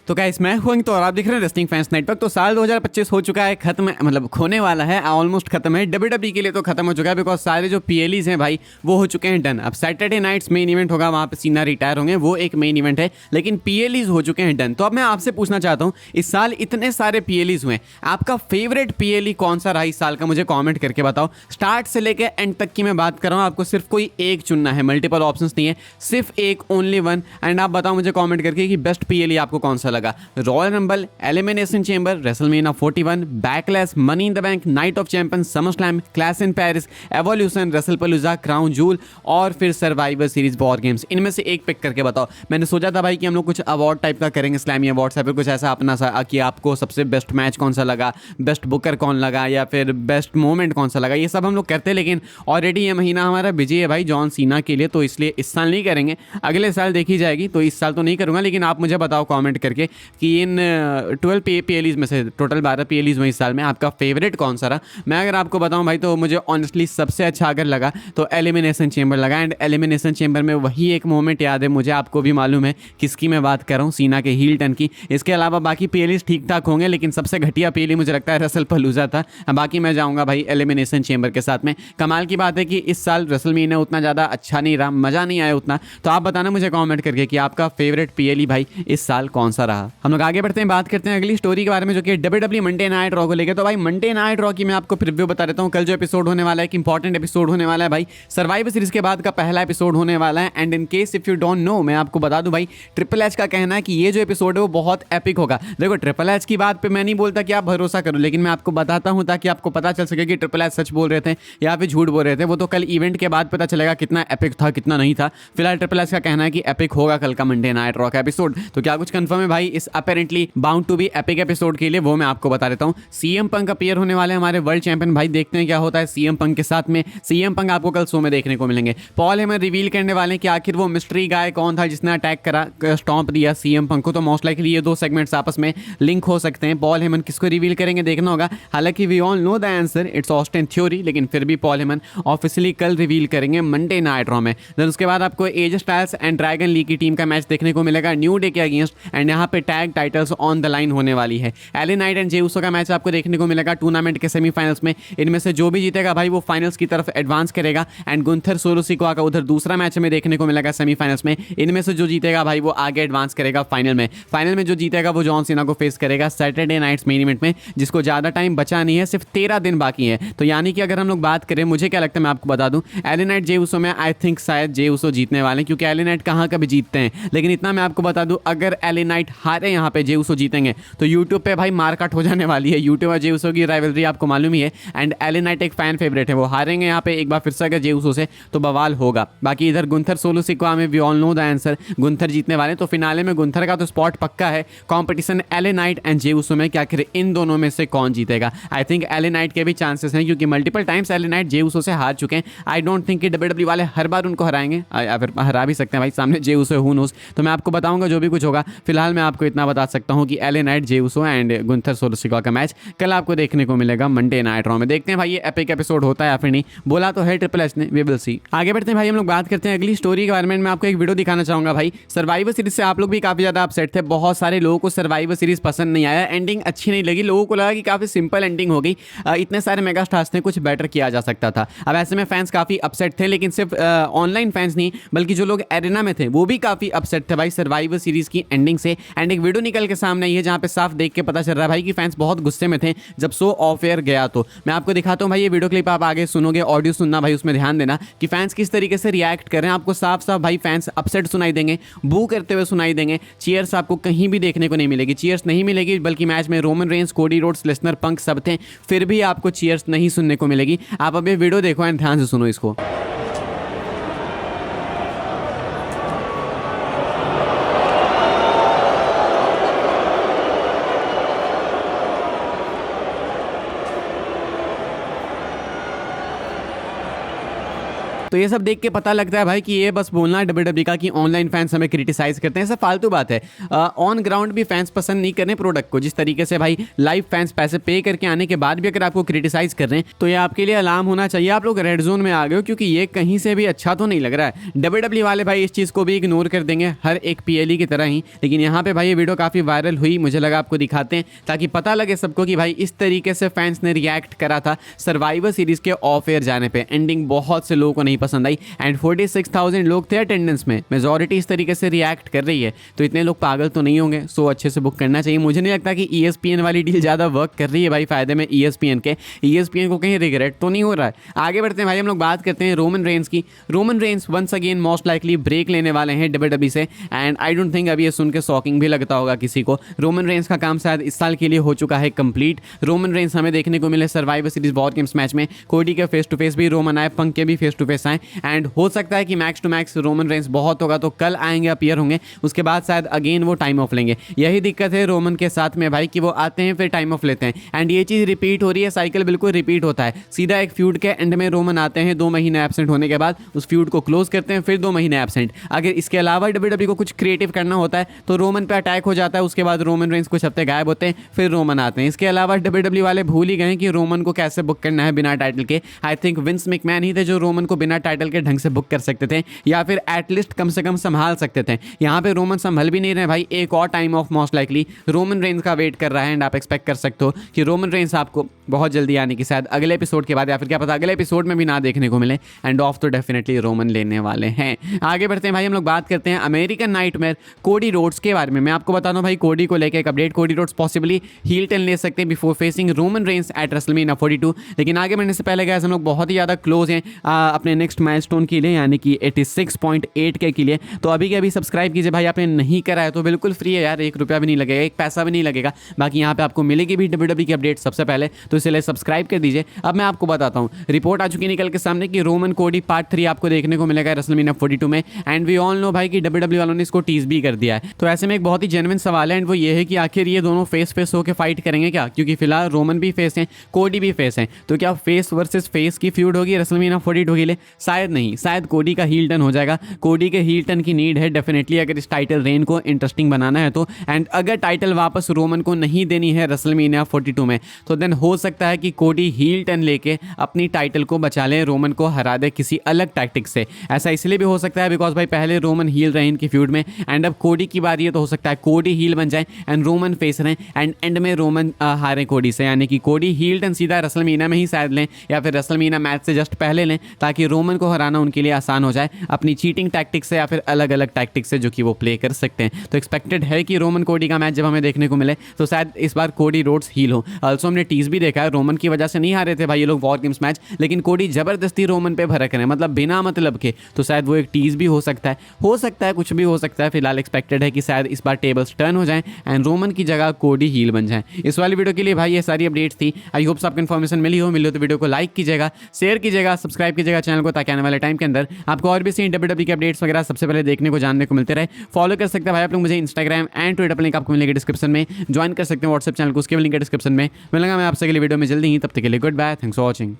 तो गाइस मैं हूं तो और आप देख रहे हैं रेसलिंग फैंस नेटवर्क। तो साल 2025 हो चुका है खत्म, मतलब खोने वाला है, ऑलमोस्ट खत्म है। डब्ल्यूडब्ल्यूई के लिए तो खत्म हो चुका है बिकॉज सारे जो पीएलईज हैं भाई वो हो चुके हैं डन। अब सैटरडे नाइट्स मेन इवेंट होगा, वहां पे सीना रिटायर होंगे, वो एक मेन इवेंट है, लेकिन पीएलईज हो चुके हैं डन। तो अब मैं आपसे पूछना चाहता हूं, इस साल इतने सारे पीएलईज हुए, आपका फेवरेट पीएलई कौन सा रहा इस साल का, मुझे कॉमेंट करके बताओ। स्टार्ट से लेकर एंड तक की मैं बात कर रहा हूँ, आपको सिर्फ कोई एक चुनना है, मल्टीपल ऑप्शंस नहीं है, सिर्फ एक, ओनली वन। एंड आप बताओ मुझे कॉमेंट करके कि बेस्ट पीएलई आपको कौन सा लगा। Royal Rumble, Elimination Chamber, WrestleMania 41, Backlash, Money in the Bank, Night of Champions, SummerSlam, Clash in Paris, Evolution, Wrestlepalooza, Crown Jewel और फिर सर्वाइवर सीरीज वॉर गेम्स। इनमें से एक पिक करके बताओ। मैंने सोचा था भाई कि हम लोग कुछ अवार्ड टाइप का करेंगे स्लैमी अवार्ड्स या फिर कुछ ऐसा अपना सा कि आपको सबसे बेस्ट मैच कौन सा लगा, बेस्ट बुकर कौन लगा या फिर बेस्ट मोमेंट कौन सा लगा, ये सब हम लोग करते हैं। लेकिन ऑलरेडी ये महीना हमारा बिजी है भाई जॉन सीना के लिए, तो इसलिए इस साल नहीं करेंगे, अगले साल देखी जाएगी। तो इस साल तो नहीं करूँगा, लेकिन आप मुझे बताओ कॉमेंट करके कि इन 12 पीएलईज में से टोटल 12 पीएलईज में इस साल में आपका फेवरेट कौन सा रहा। मैं अगर आपको बताऊं भाई तो मुझे ऑनेस्टली सबसे अच्छा अगर लगा तो एलिमिनेशन चेंबर लगा। एंड एलिमिनेशन चेंबर में वही एक मोमेंट याद है मुझे, आपको भी मालूम है किसकी मैं बात कर रहा हूँ, सीना के हील टर्न की। इसके अलावा बाकी पीएलईज ठीक ठाक होंगे, लेकिन सबसे घटिया पीएलई मुझे लगता है रेसलपलूजा था। बाकी मैं जाऊँगा भाई एलिमिनेशन चेंबर के साथ में। कमाल की बात है कि इस साल रेसलमेनिया उतना ज़्यादा अच्छा नहीं रहा, मज़ा नहीं आया उतना। तो आप बताना मुझे कॉमेंट करके कि आपका फेवरेट पीएलई भाई इस साल कौन सा रहा। हम लोग आगे बढ़ते हैं, बात करते हैं अगली स्टोरी के बारे में जो कि डब्ल्यूडब्ल्यूई मंडे नाइट रॉ को लेकर। तो भाई मंडे नाइट रॉ की मैं आपको प्रीव्यू बता देता हूँ। कल जो एपिसोड होने वाला है, एक इंपॉर्टेंट एपिसोड होने वाला है भाई, सर्वाइवर सीरीज के बाद का पहला एपिसोड होने वाला है। And in case if you don't know, मैं आपको बता दूं भाई, ट्रिपल एच का कहना है कि ये जो एपिसोड है वो बहुत एपिक होगा। देखो ट्रिपल एच की बात पे मैं नहीं बोलता कि आप भरोसा करो, लेकिन मैं आपको बताता हूं ताकि आपको पता चल सके कि ट्रिपल एच सच बोल रहे थे या फिर झूठ बोल रहे थे। वो तो कल इवेंट के बाद पता चलेगा कितना एपिक था कितना नहीं था। फिलहाल ट्रिपल एच का कहना है कि एपिक होगा कल का मंडे नाइट रॉ का एपिसोड। तो क्या कुछ कंफर्म है भाई इस apparently bound to be epic episode के लिए, वो मैं आपको बता देता हूं। सीएम पंक अपीयर होने वाले हमारे वर्ल्ड चैंपियन भाई, देखते हैं क्या होता है सीएम पंक के साथ में। सीएम पंक आपको कल शो में देखने को मिलेंगे। पॉल हेमन रिवील करने वाले हैं कि आखिर वो मिस्ट्री गाय कौन था जिसने अटैक करा, स्टॉम्प दिया सीएम पंक को। तो मोस्ट लाइकली ये दो सेगमेंट्स आपस में लिंक हो सकते हैं। पॉल हेमन किसको रिवील करेंगे देखना होगा। हालांकि we all know the answer, it's Austin theory, लेकिन फिर भी पॉल हेमन ऑफिशियली कल रिवील करेंगे मंडे नाइट रॉ में। देन उसके बाद आपको AJ Styles and Dragon Lee की टीम का मैच देखने को मिलेगा न्यू डे के अगेंस्ट। एंड यहाँ पे tag titles on the line होने वाली है। एले नाइट एंड जे उसो का मैच आपको देखने को मिलेगा टूर्नामेंट के सेमीफाइनल्स में। इनमें से जो भी जीतेगा भाई वो फाइनल्स की तरफ एडवांस करेगा। एंड गुंथर सोलोसिकोआ का उधर दूसरा मैच हमें देखने को मिलेगा सेमीफाइनल्स में। इनमें से जो जीतेगा भाई वो आगे एडवांस करेगा फाइनल में। फाइनल में जो जीतेगा वो जॉन सीना को फेस करेगा सैटरडे नाइट्स मेन इवेंट में, जिसको ज़्यादा टाइम बचा नहीं है, सिर्फ 13 दिन बाकी है। तो यानी कि अगर हम लोग बात करें, मुझे क्या लगता है मैं आपको बता दूं, एले नाइट जे उसो में आई थिंक शायद जे उसो जीतने वाले हैं, क्योंकि एले नाइट कहाँ कभी जीतते हैं। लेकिन इतना मैं आपको बता दूं, अगर एले नाइट हारे यहाँ पे जे उसो जीतेंगे तो यूट्यूब पे भाई मारकाट हो जाने वाली है। यूट्यूब और जे उसो की राइवलरी आपको मालूम ही है। एंड एले नाइट एक फैन फेवरेट है, वो हारेंगे यहाँ पे एक बार फिर से अगर जे उसो से तो बवाल होगा। बाकी इधर गुंथर सोलोसिकोआ में we all know the answer, Gunther जीतने वाले। तो फिनाले में गुंथर का तो स्पॉट पक्का है। कॉम्पिटिशन एले नाइट एंड जे उसो में, क्या आखिर इन दोनों में से कौन जीतेगा। आई थिंक एले नाइट के भी चांसेस हैं, क्योंकि मल्टीपल टाइम्स एले नाइट जे उसो से हार चुके हैं। आई डोंट थिंक कि डब्ल्यूडब्ल्यूई वाले हर बार उनको हराएंगे, या फिर हरा भी सकते हैं भाई, सामने जे उसो हू नोस। तो मैं आपको बताऊंगा जो भी कुछ होगा। फिलहाल मैं आपको इतना बता सकता हूँ कि LA Knight J Uso and Gunther Solo Sikoa का मैच कल आपको देखने को मिलेगा मंडे नाइट रॉ में। देखते हैं भाई ये एपिक एपिसोड होता है या फिर नहीं, बोला तो है ट्रिपल एच ने, वी विल सी। आगे बढ़ते हैं भाई, हम लोग बात करते हैं अगली स्टोरी के बारे में। मैं आपको एक वीडियो दिखाना चाहूंगा भाई। सर्वाइवर सीरीज से आप लोग भी काफी ज्यादा अपसेट थे, बहुत सारे लोगों को सर्वाइवर सीरीज पसंद नहीं आया, एंडिंग अच्छी नहीं लगी, लोगों को लगा कि काफी सिंपल एंडिंग हो गई, इतने सारे मेगा स्टार्स थे, कुछ बेटर किया जा सकता था। अब ऐसे में फैंस काफी अपसेट थे, लेकिन सिर्फ ऑनलाइन फैंस नहीं बल्कि जो लोग एरेना में थे वो भी काफी अपसेट थे भाई सर्वाइवर सीरीज की एंडिंग से। एंड एक वीडियो निकल के सामने आई है जहां पे साफ देख के पता चल रहा है भाई कि फैंस बहुत गुस्से में थे जब शो ऑफ एयर गया। तो मैं आपको दिखाता हूं भाई ये वीडियो क्लिप, आप आगे सुनोगे, ऑडियो सुनना भाई, उसमें ध्यान देना कि फैंस किस तरीके से रिएक्ट कर रहे हैं। आपको साफ साफ भाई फैंस अपसेट सुनाई देंगे, बू करते हुए सुनाई देंगे। चीयर्स आपको कहीं भी देखने को नहीं मिलेगी, चीयर्स नहीं मिलेगी, बल्कि मैच में Roman Reigns, Cody Rhodes, Lesnar, Punk सब थे, फिर भी आपको चीयर्स नहीं सुनने को मिलेगी। आप अब ये वीडियो देखो एंड ध्यान से सुनो इसको। तो ये सब देख के पता लगता है भाई कि ये बस बोलना है WWE का कि ऑनलाइन फैंस हमें क्रिटिसाइज करते हैं, सब फालतू बात है। ऑन ग्राउंड भी फैंस पसंद नहीं कर रहे प्रोडक्ट को, जिस तरीके से भाई लाइव फैंस पैसे पे करके आने के बाद भी अगर आपको क्रिटिसाइज कर रहे हैं तो ये आपके लिए अलार्म होना चाहिए, आप लोग रेड जोन में आ गए हो, क्योंकि ये कहीं से भी अच्छा तो नहीं लग रहा है। WWE वाले भाई इस चीज़ को भी इग्नोर कर देंगे हर एक PLE की तरह ही, लेकिन यहाँ पे भाई ये वीडियो काफ़ी वायरल हुई, मुझे लगा आपको दिखाते हैं ताकि पता लगे सबको कि भाई इस तरीके से फैंस ने रिएक्ट करा था सर्वाइवर सीरीज के ऑफ एयर जाने पे। एंडिंग बहुत से लोगों को नहीं पसंद आई एंड 46,000 लोग थे अटेंडेंस में, मेजॉरिटी इस तरीके से रिएक्ट कर रही है, तो इतने लोग पागल तो नहीं होंगे। सो अच्छे से बुक करना चाहिए। मुझे नहीं लगता कि ESPN वाली डील ज़्यादा वर्क कर रही है भाई, फायदे में ESPN के। ESPN को कहीं रिग्रेट तो नहीं हो रहा है। आगे बढ़ते हैं भाई, हम लोग बात करते हैं रोमन रेंस की। Roman Reigns once again most likely break लेने वाले हैं WWE से एंड आई डोंट थिंक अभी ये सुन के शॉकिंग भी लगता होगा किसी को। रोमन रेंस का काम शायद इस साल के लिए हो चुका है कंप्लीट। रोमन रेंस हमें देखने को मिले Survivor Series War Games match में, कोडी के फेस टू फेस भी रोमन आए, पंक के भी फेस टू फेस आए एंड हो सकता है कि max to max Roman Reigns बहुत होगा तो कल आएंगे, अपीयर होंगे, उसके बाद शायद अगेन वो टाइम ऑफ लेंगे। यही दिक्कत है रोमन के साथ में भाई कि वो आते हैं फिर टाइम ऑफ लेते हैं एंड ये चीज़ रिपीट हो रही है, साइकिल बिल्कुल रिपीट होता है। सीधा एक फ्यूड के एंड में रोमन आते हैं, 2 महीने एब्सेंट होने के बाद उस फ्यूड को क्लोज करते हैं, फिर 2 महीने एब्सेंट। अगर इसके अलावा WWE को कुछ क्रिएटिव करना होता है तो रोमन पे अटैक हो जाता है, उसके बाद रोमन रेंस कुछ हफ्ते गायब होते हैं, फिर रोमन आते हैं। इसके अलावा WWE वाले भूल ही गए कि रोमन को कैसे बुक करना है बिना टाइटल के। आई थिंक विंस मैकमैन ही थे जो रोमन को बिना टाइटल के ढंग से बुक कर सकते थे या फिर एटलीस्ट कम से कम संभाल सकते थे। यहाँ पे रोमन संभल भी नहीं रहे भाई, एक और time of most likely Roman Reigns का वेट कर रहा है एंड आप एक्सपेक्ट कर सकते हो कि रोमन रेंस आपको बहुत जल्दी आने की शायद अगले एपिसोड के बाद या फिर क्या पता अगले एपिसोड में भी ना देखने को मिले एंड ऑफ तो डेफिनेटली रोमन लेने वाले हैं। आगे बढ़ते हैं भाई, हम लोग बात करते हैं अमेरिकन नाइटमेयर कोडी रोड्स के बारे में। मैं आपको बताता हूँ भाई कोडी को लेकर एक update, Cody Rhodes possibly heel turn ले सकते हैं before facing Roman Reigns eight WrestleMania 42। लेकिन आगे बढ़ने से पहले गाइस हम लोग बहुत ही ज़्यादा क्लोज हैं अपने नेक्स्ट माइलस्टोन के लिए, यानी कि 86.8 के लिए। तो अभी के अभी सब्सक्राइब कीजिए भाई, आपने नहीं करा है तो बिल्कुल फ्री है यार, 1 रुपया भी नहीं लगेगा, 1 पैसा भी नहीं लगेगा। बाकी यहाँ पे आपको मिलेगी भी WWE की अपडेट सबसे पहले, तो इसलिए सब्सक्राइब कर दीजिए। अब मैं आपको बताता हूँ, रिपोर्ट आ चुकी निकल के सामने कि रोमन कोडी पार्ट 3 आपको देखने को मिलेगा रेसलमेनिया 42 में एंड वी ऑल नो भाई कि WWE वालों ने इसको टीज भी कर दिया है। तो ऐसे में एक बहुत ही जेन्युइन सवाल है एंड वो ये है कि आखिर ये दोनों फेस फेस होकर फाइट करेंगे क्या, क्योंकि फिलहाल रोमन भी फेस हैं, कोडी भी फेस हैं, तो क्या फेस वर्सेस फेस की फ्यूड होगी रेसलमेनिया 42 के लिए? शायद नहीं, शायद कोडी का हील टर्न हो जाएगा। कोडी के हील टर्न की नीड है डेफिनेटली अगर इस टाइटल रेन को इंटरेस्टिंग बनाना है तो, एंड अगर टाइटल वापस रोमन को नहीं देनी है रेसलमेनिया 42 में तो देन हो सकता है कि कोडी हील टर्न लेके अपनी टाइटल को बचा ले, रोमन को हरा दे किसी अलग टैक्टिक से। ऐसा इसलिए भी हो सकता है बिकॉज भाई पहले रोमन हील रहे इनकी फ्यूड में एंड अब कोडी की बारी है, तो हो सकता है कोडी हील बन जाए एंड रोमन फेस रहे एंड एंड में रोमन हारे कोडी से, यानी कि कोडी हील टर्न सीधा रेसलमेनिया में ही शायद लें या फिर रेसलमेनिया मैच से जस्ट पहले लें ताकि रोमन को हराना उनके लिए आसान हो जाए अपनी चीटिंग टैक्टिक से या फिर अलग अलग टैक्टिक से जो कि वो प्ले कर सकते हैं। तो एक्सपेक्टेड है कि रोमन कोडी का मैच जब हमें देखने को मिले तो शायद इस बार कोडी रोड्स हील हो। ऑल्सो हमने टीज भी देखा है, रोमन की वजह से नहीं हारे थे भाई ये लोग वॉर गेम्स मैच, लेकिन कोडी जबरदस्ती रोमन पे भड़क रहे हैं, मतलब बिना मतलब के, तो शायद वो एक टीज भी हो सकता है, कुछ भी हो सकता है। फिलहाल एक्सपेक्टेड है कि शायद इस बार टेबल्स टर्न हो जाएं एंड रोमन की जगह कोडी हील बन जाए। इस वाली वीडियो के लिए भाई ये सारी अपडेट्स थी। आई होप्स आपको इन्फॉर्मेशन मिली हो तो वीडियो को लाइक कीजिएगा, शेयर कीजिएगा, सब्सक्राइब कीजिएगा चैनल को, ताकि आने वाले टाइम के अंदर आपको और भी सी WWE के अपडेट्स वगैरह सबसे पहले देखने को जानने को मिलते रहे। फॉलो कर सकते हैं भाई आप लोग मुझे इंस्टाग्राम एंड ट्विटर पर, लिंक आपको मिलेगा डिस्क्रिप्शन में। ज्वाइन कर सकते हैं व्हाट्सएप चैनल को, उसके भी लिंक है डिस्क्रिप्शन में। मिलूंगा मैं आपसे अगली वीडियो में जल्दी ही, तब तक के लिए goodbye, thanks for watching.